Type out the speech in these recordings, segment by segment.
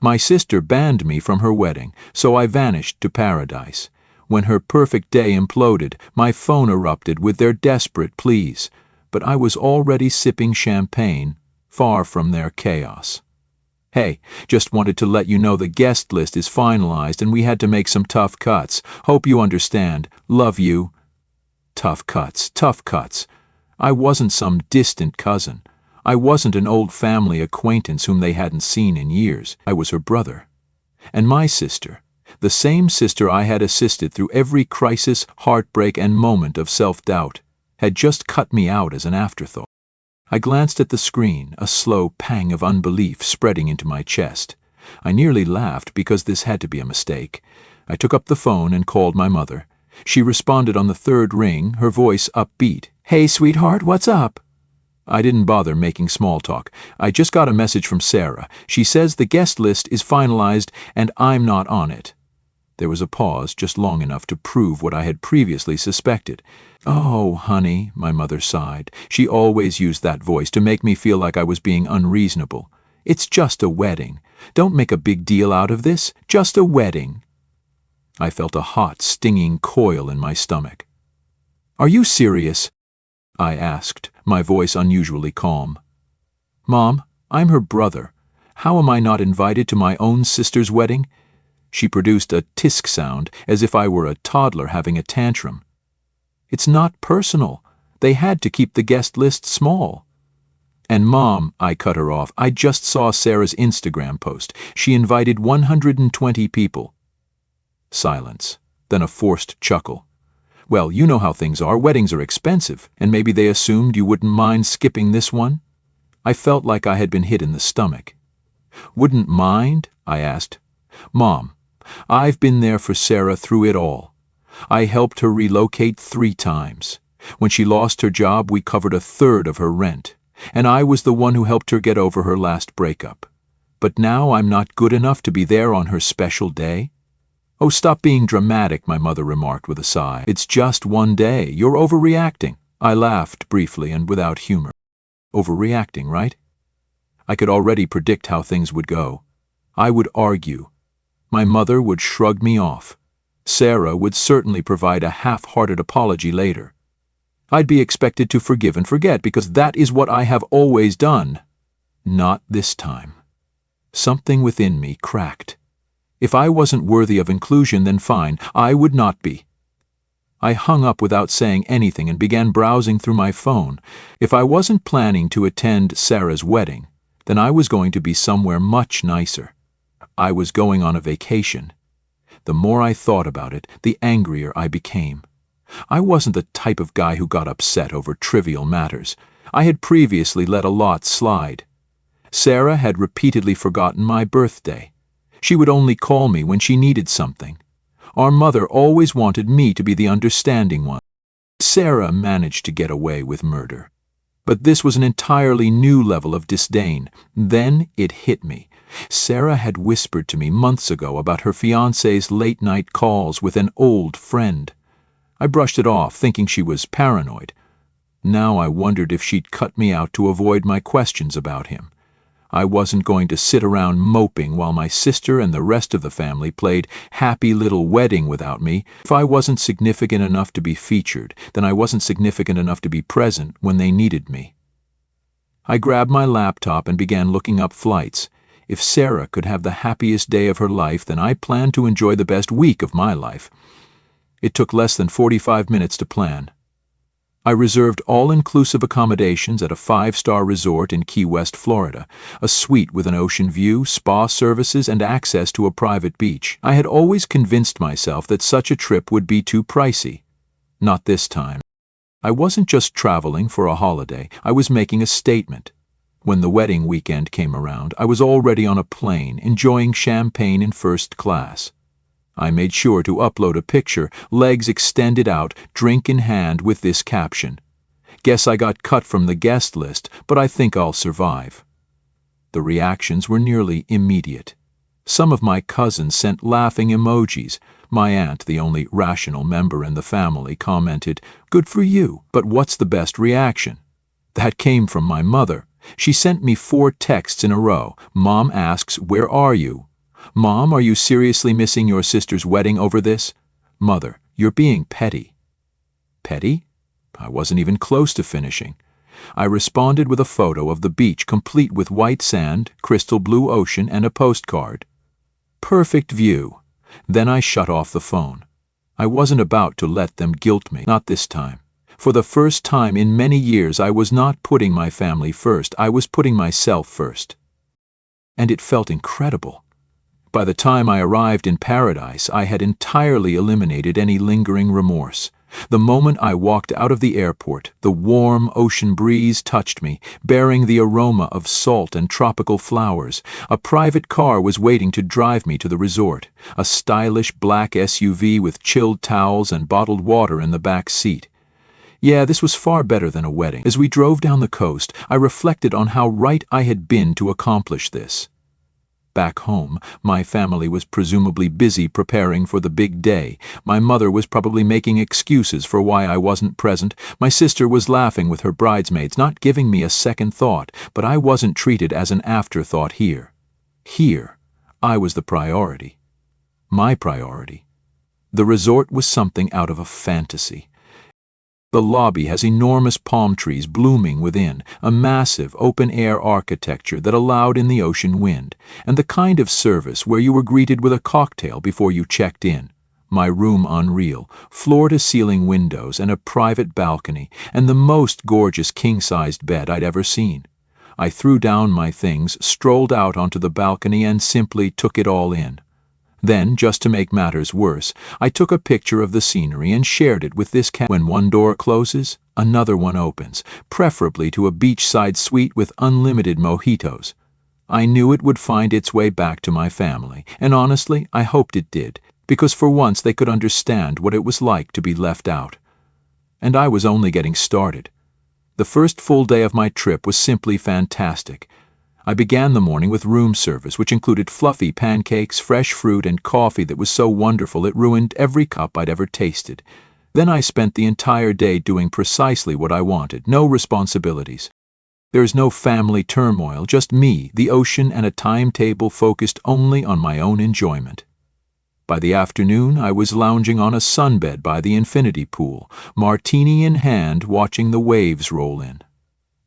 My sister banned me from her wedding, so I vanished to paradise. When her perfect day imploded, my phone erupted with their desperate pleas, but I was already sipping champagne, far from their chaos. Hey, just wanted to let you know the guest list is finalized and we had to make some tough cuts. Hope you understand. Love you. Tough cuts, tough cuts. I wasn't some distant cousin. I wasn't an old family acquaintance whom they hadn't seen in years. I was her brother. And my sister, the same sister I had assisted through every crisis, heartbreak, and moment of self-doubt, had just cut me out as an afterthought. I glanced at the screen, a slow pang of unbelief spreading into my chest. I nearly laughed because this had to be a mistake. I took up the phone and called my mother. She responded on the third ring, her voice upbeat. "Hey, sweetheart, what's up?" I didn't bother making small talk. I just got a message from Sarah. She says the guest list is finalized and I'm not on it. There was a pause just long enough to prove what I had previously suspected. "Oh, honey," my mother sighed. She always used that voice to make me feel like I was being unreasonable. "It's just a wedding. Don't make a big deal out of this. Just a wedding." I felt a hot, stinging coil in my stomach. "Are you serious?" I asked, my voice unusually calm. "Mom, I'm her brother. How am I not invited to my own sister's wedding?" She produced a tisk sound, as if I were a toddler having a tantrum. "It's not personal. They had to keep the guest list small." "And Mom," I cut her off, "I just saw Sarah's Instagram post. She invited 120 people. Silence, then a forced chuckle. "Well, you know how things are. Weddings are expensive, and maybe they assumed you wouldn't mind skipping this one?" I felt like I had been hit in the stomach. "Wouldn't mind?" I asked. "Mom, I've been there for Sarah through it all. I helped her relocate 3 times. When she lost her job, we covered 1/3 of her rent, and I was the one who helped her get over her last breakup. But now I'm not good enough to be there on her special day?" "Oh, stop being dramatic," my mother remarked with a sigh. "It's just one day. You're overreacting." I laughed briefly and without humor. Overreacting, right? I could already predict how things would go. I would argue. My mother would shrug me off. Sarah would certainly provide a half-hearted apology later. I'd be expected to forgive and forget because that is what I have always done. Not this time. Something within me cracked. If I wasn't worthy of inclusion, then fine, I would not be. I hung up without saying anything and began browsing through my phone. If I wasn't planning to attend Sarah's wedding, then I was going to be somewhere much nicer. I was going on a vacation. The more I thought about it, the angrier I became. I wasn't the type of guy who got upset over trivial matters. I had previously let a lot slide. Sarah had repeatedly forgotten my birthday. She would only call me when she needed something. Our mother always wanted me to be the understanding one. Sarah managed to get away with murder. But this was an entirely new level of disdain. Then it hit me. Sarah had whispered to me months ago about her fiancé's late-night calls with an old friend. I brushed it off, thinking she was paranoid. Now I wondered if she'd cut me out to avoid my questions about him. I wasn't going to sit around moping while my sister and the rest of the family played happy little wedding without me. If I wasn't significant enough to be featured, then I wasn't significant enough to be present when they needed me. I grabbed my laptop and began looking up flights. If Sarah could have the happiest day of her life, then I planned to enjoy the best week of my life. It took less than 45 minutes to plan. I reserved all-inclusive accommodations at a 5-star resort in Key West, Florida, a suite with an ocean view, spa services, and access to a private beach. I had always convinced myself that such a trip would be too pricey. Not this time. I wasn't just traveling for a holiday, I was making a statement. When the wedding weekend came around, I was already on a plane, enjoying champagne in first class. I made sure to upload a picture, legs extended out, drink in hand, with this caption: "Guess I got cut from the guest list, but I think I'll survive." The reactions were nearly immediate. Some of my cousins sent laughing emojis. My aunt, the only rational member in the family, commented, "Good for you." But what's the best reaction? That came from my mother. She sent me 4 texts in a row. Mom asks, "Where are you?" Mom, are you seriously missing your sister's wedding over this? Mother, you're being petty. Petty? I wasn't even close to finishing. I responded with a photo of the beach complete with white sand, crystal blue ocean, and a postcard. Perfect view. Then I shut off the phone. I wasn't about to let them guilt me, not this time. For the first time in many years, I was not putting my family first, I was putting myself first. And it felt incredible. By the time I arrived in paradise, I had entirely eliminated any lingering remorse. The moment I walked out of the airport, the warm ocean breeze touched me, bearing the aroma of salt and tropical flowers. A private car was waiting to drive me to the resort, a stylish black SUV with chilled towels and bottled water in the back seat. Yeah, this was far better than a wedding. As we drove down the coast, I reflected on how right I had been to accomplish this. Back home, my family was presumably busy preparing for the big day. My mother was probably making excuses for why I wasn't present. My sister was laughing with her bridesmaids, not giving me a second thought, but I wasn't treated as an afterthought here. Here, I was the priority. My priority. The resort was something out of a fantasy. The lobby has enormous palm trees blooming within, a massive open-air architecture that allowed in the ocean wind, and the kind of service where you were greeted with a cocktail before you checked in. My room unreal, floor-to-ceiling windows and a private balcony, and the most gorgeous king-sized bed I'd ever seen. I threw down my things, strolled out onto the balcony, and simply took it all in. Then, just to make matters worse, I took a picture of the scenery and shared it with this cat. When one door closes, another one opens, preferably to a beachside suite with unlimited mojitos. I knew it would find its way back to my family, and honestly, I hoped it did, because for once they could understand what it was like to be left out. And I was only getting started. The first full day of my trip was simply fantastic. I began the morning with room service, which included fluffy pancakes, fresh fruit, and coffee that was so wonderful it ruined every cup I'd ever tasted. Then I spent the entire day doing precisely what I wanted, no responsibilities. There's no family turmoil, just me, the ocean, and a timetable focused only on my own enjoyment. By the afternoon, I was lounging on a sunbed by the infinity pool, martini in hand, watching the waves roll in.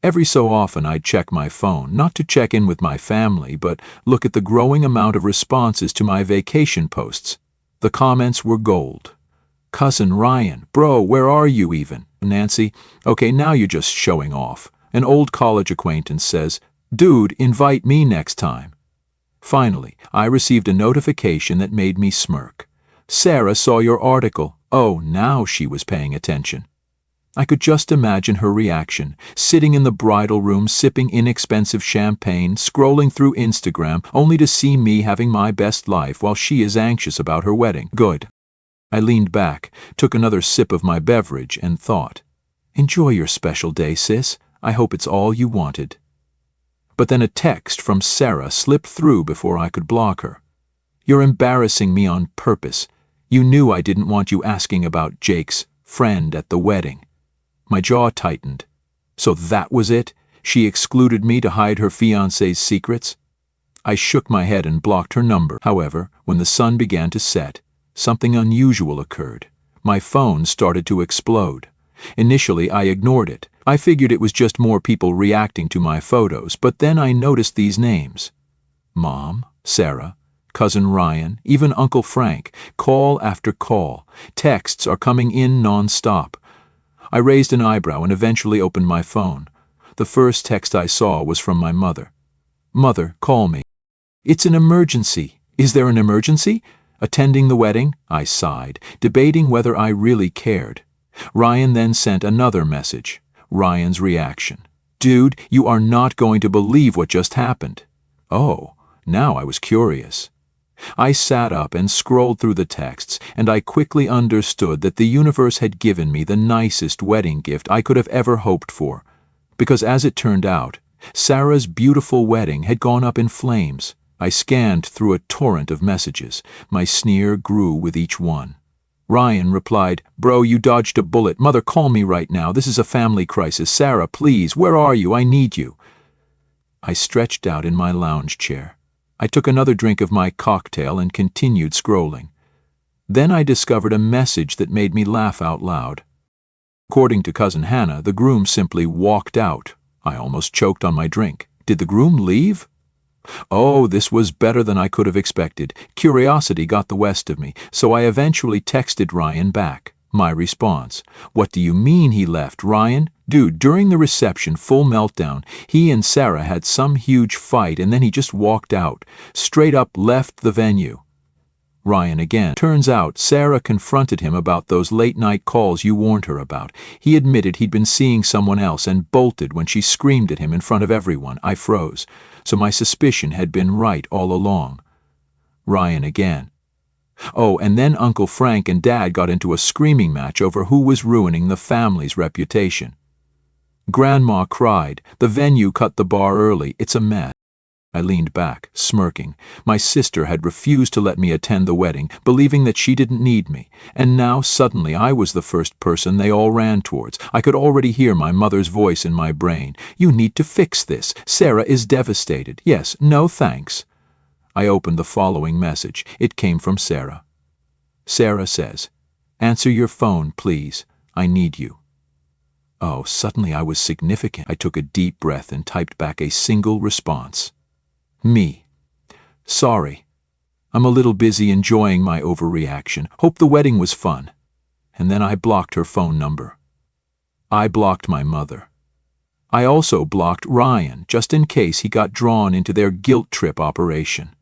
Every so often I'd check my phone, not to check in with my family, but look at the growing amount of responses to my vacation posts. The comments were gold. Cousin Ryan, bro, where are you even? Nancy, okay, now you're just showing off. An old college acquaintance says, dude, invite me next time. Finally, I received a notification that made me smirk. Sarah saw your article. Oh, now she was paying attention. I could just imagine her reaction, sitting in the bridal room sipping inexpensive champagne, scrolling through Instagram, only to see me having my best life while she is anxious about her wedding. Good. I leaned back, took another sip of my beverage, and thought, enjoy your special day, sis. I hope it's all you wanted. But then a text from Sarah slipped through before I could block her. You're embarrassing me on purpose. You knew I didn't want you asking about Jake's friend at the wedding. My jaw tightened. So that was it? She excluded me to hide her fiancé's secrets? I shook my head and blocked her number. However, when the sun began to set, something unusual occurred. My phone started to explode. Initially, I ignored it. I figured it was just more people reacting to my photos, but then I noticed these names. Mom, Sarah, Cousin Ryan, even Uncle Frank, call after call. Texts are coming in non-stop. I raised an eyebrow and eventually opened my phone. The first text I saw was from my mother. Mother, call me. It's an emergency. Is there an emergency? Attending the wedding? I sighed, debating whether I really cared. Ryan then sent another message. Ryan's reaction. Dude, you are not going to believe what just happened. Oh, now I was curious. I sat up and scrolled through the texts, and I quickly understood that the universe had given me the nicest wedding gift I could have ever hoped for. Because as it turned out, Sarah's beautiful wedding had gone up in flames. I scanned through a torrent of messages. My sneer grew with each one. Ryan replied, Bro, you dodged a bullet. Mother, call me right now. This is a family crisis. Sarah, please, where are you? I need you. I stretched out in my lounge chair. I took another drink of my cocktail and continued scrolling. Then I discovered a message that made me laugh out loud. According to Cousin Hannah, the groom simply walked out. I almost choked on my drink. Did the groom leave? Oh, this was better than I could have expected. Curiosity got the best of me, so I eventually texted Ryan back. My response: "What do you mean he left, Ryan? Dude, during the reception, full meltdown, he and Sarah had some huge fight and then he just walked out. Straight up left the venue." Ryan again: "Turns out Sarah confronted him about those late-night calls you warned her about. He admitted he'd been seeing someone else and bolted when she screamed at him in front of everyone." I froze. So my suspicion had been right all along. Ryan again: "Oh, and then Uncle Frank and Dad got into a screaming match over who was ruining the family's reputation. Grandma cried. The venue cut the bar early. It's a mess." I leaned back, smirking. My sister had refused to let me attend the wedding, believing that she didn't need me, and now suddenly I was the first person they all ran towards. I could already hear my mother's voice in my brain. "You need to fix this. Sarah is devastated. Yes, no thanks." I opened the following message. It came from Sarah. Sarah says, "Answer your phone, please. I need you." Oh, suddenly I was significant. I took a deep breath and typed back a single response. Me. "Sorry. I'm a little busy enjoying my overreaction. Hope the wedding was fun." And then I blocked her phone number. I blocked my mother. I also blocked Ryan, just in case he got drawn into their guilt trip operation.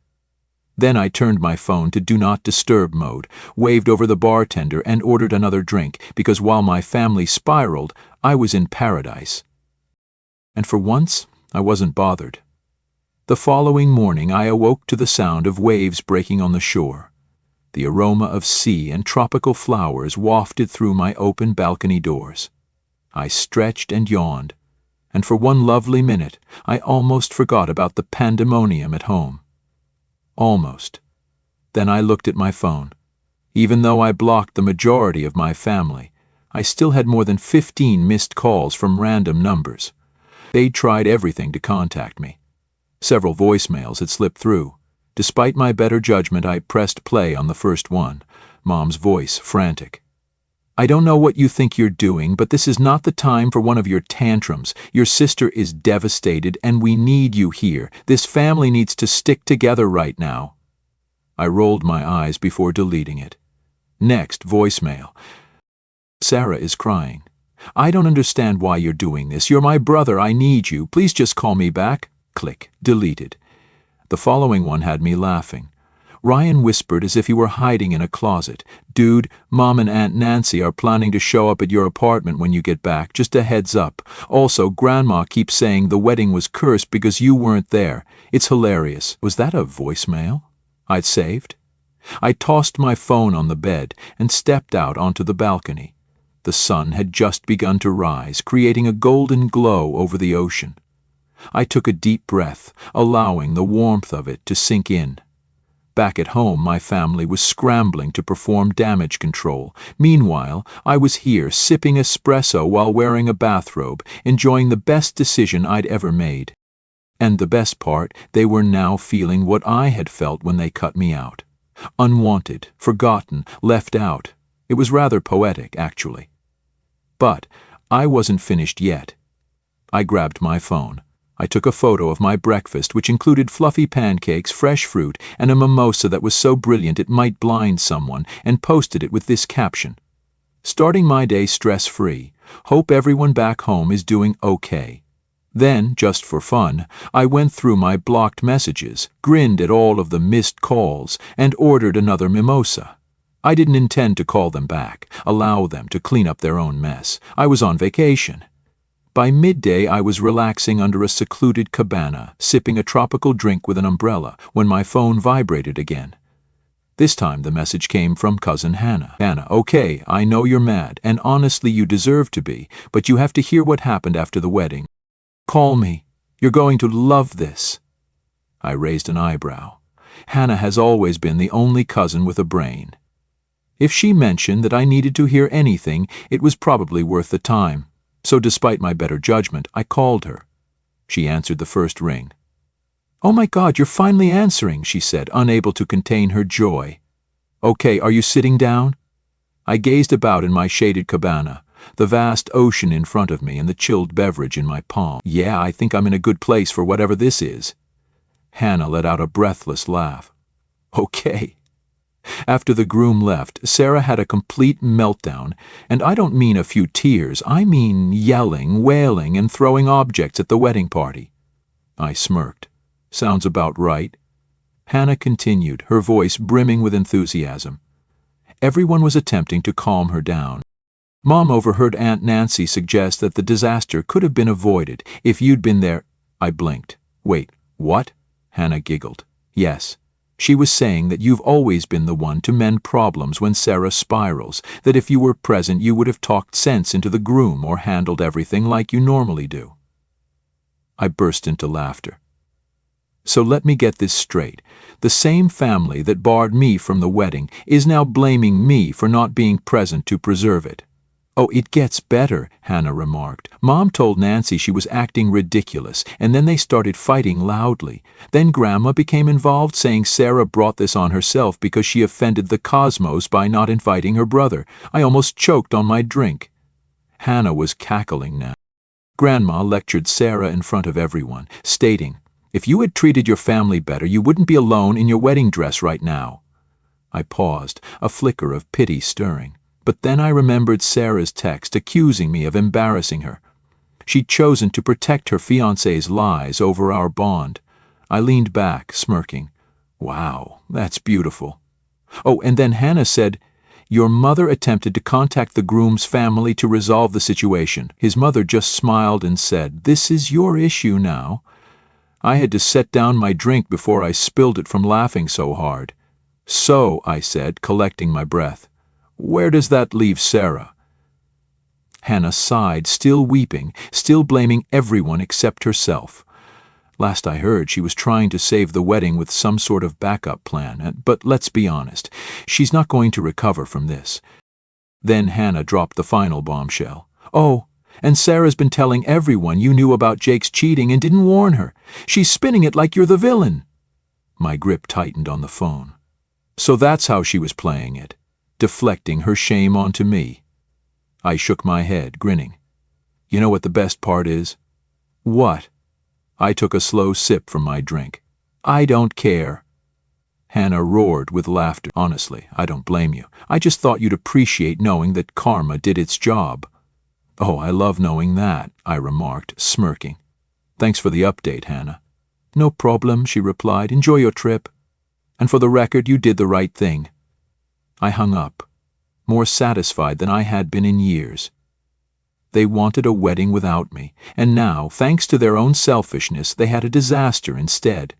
Then I turned my phone to Do Not Disturb mode, waved over the bartender and ordered another drink, because while my family spiraled, I was in paradise. And for once, I wasn't bothered. The following morning I awoke to the sound of waves breaking on the shore. The aroma of sea and tropical flowers wafted through my open balcony doors. I stretched and yawned, and for one lovely minute I almost forgot about the pandemonium at home. Almost. Then I looked at my phone. Even though I blocked the majority of my family, I still had more than 15 missed calls from random numbers. They'd tried everything to contact me. Several voicemails had slipped through. Despite my better judgment, I pressed play on the first one. Mom's voice, frantic. "I don't know what you think you're doing, but this is not the time for one of your tantrums. Your sister is devastated, and we need you here. This family needs to stick together right now." I rolled my eyes before deleting it. Next voicemail. "Sarah is crying. I don't understand why you're doing this. You're my brother. I need you. Please just call me back." Click. Deleted. The following one had me laughing. Ryan whispered as if he were hiding in a closet. "Dude, Mom and Aunt Nancy are planning to show up at your apartment when you get back. Just a heads up. Also, Grandma keeps saying the wedding was cursed because you weren't there. It's hilarious." Was that a voicemail I'd saved? I tossed my phone on the bed and stepped out onto the balcony. The sun had just begun to rise, creating a golden glow over the ocean. I took a deep breath, allowing the warmth of it to sink in. Back at home, my family was scrambling to perform damage control. Meanwhile, I was here sipping espresso while wearing a bathrobe, enjoying the best decision I'd ever made. And the best part, they were now feeling what I had felt when they cut me out. Unwanted, forgotten, left out. It was rather poetic, actually. But I wasn't finished yet. I grabbed my phone. I took a photo of my breakfast, which included fluffy pancakes, fresh fruit, and a mimosa that was so brilliant it might blind someone, and posted it with this caption: "Starting my day stress-free. Hope everyone back home is doing okay." Then, just for fun, I went through my blocked messages, grinned at all of the missed calls, and ordered another mimosa. I didn't intend to call them back, allow them to clean up their own mess. I was on vacation. By midday, I was relaxing under a secluded cabana, sipping a tropical drink with an umbrella, when my phone vibrated again. This time the message came from Cousin Hannah. "Hannah, okay, I know you're mad, and honestly you deserve to be, but you have to hear what happened after the wedding. Call me. You're going to love this." I raised an eyebrow. Hannah has always been the only cousin with a brain. If she mentioned that I needed to hear anything, it was probably worth the time. So despite my better judgment, I called her. She answered the first ring. "Oh my God, you're finally answering," she said, unable to contain her joy. "Okay, are you sitting down?" I gazed about in my shaded cabana, the vast ocean in front of me and the chilled beverage in my palm. "Yeah, I think I'm in a good place for whatever this is." Hannah let out a breathless laugh. "Okay." After the groom left, Sarah had a complete meltdown, and I don't mean a few tears, I mean yelling, wailing, and throwing objects at the wedding party. I smirked. "Sounds about right." Hannah continued, her voice brimming with enthusiasm. Everyone was attempting to calm her down. "Mom overheard Aunt Nancy suggest that the disaster could have been avoided if you'd been there." I blinked. "Wait, what?" Hannah giggled. "Yes. She was saying that you've always been the one to mend problems when Sarah spirals, that if you were present you would have talked sense into the groom or handled everything like you normally do." I burst into laughter. "So let me get this straight. The same family that barred me from the wedding is now blaming me for not being present to preserve it." "Oh, it gets better," Hannah remarked. "Mom told Nancy she was acting ridiculous, and then they started fighting loudly. Then Grandma became involved, saying Sarah brought this on herself because she offended the cosmos by not inviting her brother. I almost choked on my drink." Hannah was cackling now. Grandma lectured Sarah in front of everyone, stating, "If you had treated your family better, you wouldn't be alone in your wedding dress right now." I paused, a flicker of pity stirring. But then I remembered Sarah's text accusing me of embarrassing her. She'd chosen to protect her fiancé's lies over our bond. I leaned back, smirking. "Wow, that's beautiful." "Oh, and then Hannah said, your mother attempted to contact the groom's family to resolve the situation. His mother just smiled and said, 'This is your issue now.' I had to set down my drink before I spilled it from laughing so hard. 'So,' I said, collecting my breath, 'where does that leave Sarah?'" Hannah sighed, still weeping, still blaming everyone except herself. Last I heard, she was trying to save the wedding with some sort of backup plan, but let's be honest, she's not going to recover from this. Then Hannah dropped the final bombshell. "Oh, and Sarah's been telling everyone you knew about Jake's cheating and didn't warn her. She's spinning it like you're the villain." My grip tightened on the phone. So that's how she was playing it, deflecting her shame onto me. I shook my head, grinning. "You know what the best part is?" "What?" I took a slow sip from my drink. "I don't care." Hannah roared with laughter. "Honestly, I don't blame you. I just thought you'd appreciate knowing that karma did its job." "Oh, I love knowing that," I remarked, smirking. "Thanks for the update, Hannah." "No problem," she replied. "Enjoy your trip. And for the record, you did the right thing." I hung up, more satisfied than I had been in years. They wanted a wedding without me, and now, thanks to their own selfishness, they had a disaster instead.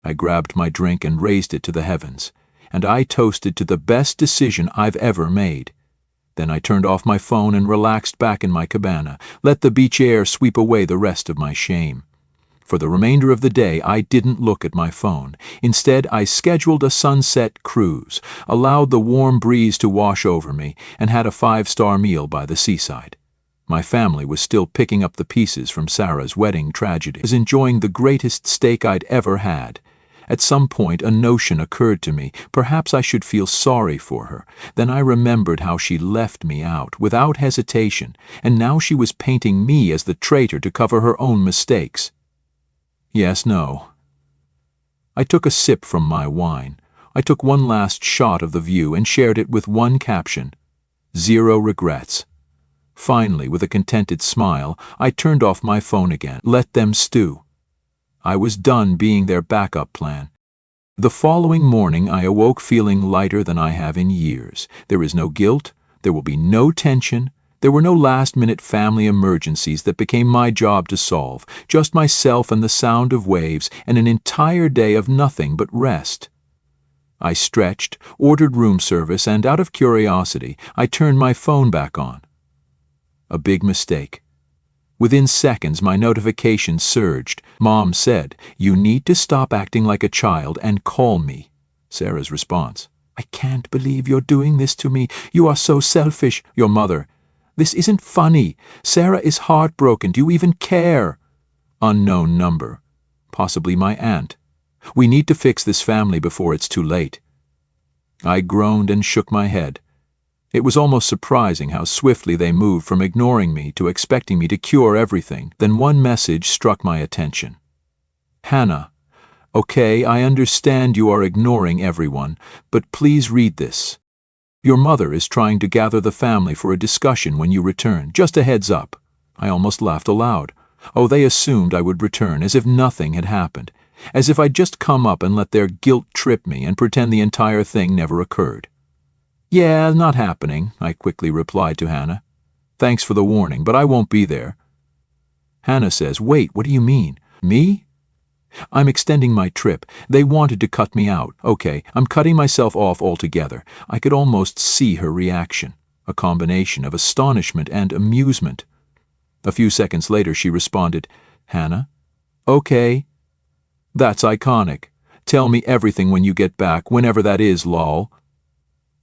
I grabbed my drink and raised it to the heavens, and I toasted to the best decision I've ever made. Then I turned off my phone and relaxed back in my cabana, let the beach air sweep away the rest of my shame. For the remainder of the day, I didn't look at my phone. Instead, I scheduled a sunset cruise, allowed the warm breeze to wash over me, and had a 5-star meal by the seaside. My family was still picking up the pieces from Sarah's wedding tragedy. I was enjoying the greatest steak I'd ever had. At some point, a notion occurred to me. Perhaps I should feel sorry for her. Then I remembered how she left me out, without hesitation, and now she was painting me as the traitor to cover her own mistakes. Yes, no. I took a sip from my wine. I took one last shot of the view and shared it with one caption: 0 regrets. Finally, with a contented smile, I turned off my phone again. Let them stew. I was done being their backup plan. The following morning, I awoke feeling lighter than I have in years. There is no guilt. There will be no tension. There were no last-minute family emergencies that became my job to solve, just myself and the sound of waves and an entire day of nothing but rest. I stretched, ordered room service, and out of curiosity, I turned my phone back on. A big mistake. Within seconds, my notifications surged. Mom said, "You need to stop acting like a child and call me." Sarah's response: "I can't believe you're doing this to me. You are so selfish." Your mother: "This isn't funny. Sarah is heartbroken. Do you even care?" Unknown number: possibly my aunt. We need to fix this family before it's too late. I groaned and shook my head. It was almost surprising how swiftly they moved from ignoring me to expecting me to cure everything. Then one message struck my attention. Hannah, okay, I understand you are ignoring everyone, but please read this. Your mother is trying to gather the family for a discussion when you return. Just a heads up. I almost laughed aloud. Oh, they assumed I would return, as if nothing had happened, as if I'd just come up and let their guilt trip me and pretend the entire thing never occurred. Yeah, not happening, I quickly replied to Hannah. Thanks for the warning, but I won't be there. Hannah says, wait, what do you mean? Me? I'm extending my trip. They wanted to cut me out. Okay, I'm cutting myself off altogether. I could almost see her reaction, a combination of astonishment and amusement. A few seconds later she responded, Hannah? Okay. That's iconic. Tell me everything when you get back, whenever that is, lol.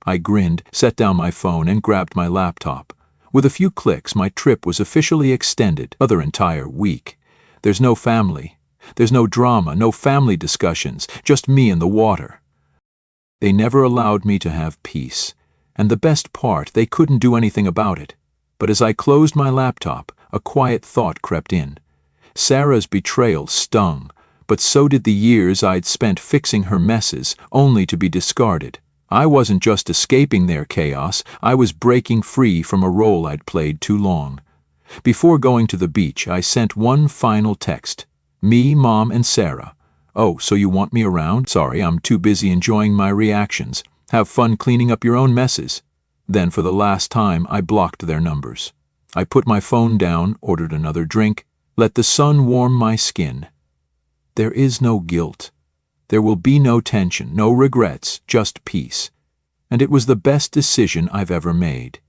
I grinned, set down my phone, and grabbed my laptop. With a few clicks, my trip was officially extended, another entire week. There's no family. There's no drama, no family discussions, just me and the water. They never allowed me to have peace. And the best part, they couldn't do anything about it. But as I closed my laptop, a quiet thought crept in. Sarah's betrayal stung, but so did the years I'd spent fixing her messes, only to be discarded. I wasn't just escaping their chaos, I was breaking free from a role I'd played too long. Before going to the beach, I sent one final text. Me, Mom, and Sarah. Oh, so you want me around? Sorry, I'm too busy enjoying my reactions. Have fun cleaning up your own messes. Then for the last time, I blocked their numbers. I put my phone down, ordered another drink, let the sun warm my skin. There is no guilt. There will be no tension, no regrets, just peace. And it was the best decision I've ever made.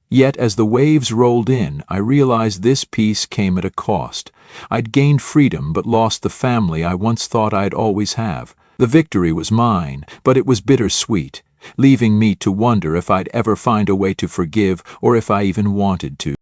Yet as the waves rolled in, I realized this peace came at a cost. I'd gained freedom but lost the family I once thought I'd always have. The victory was mine, but it was bittersweet, leaving me to wonder if I'd ever find a way to forgive or if I even wanted to.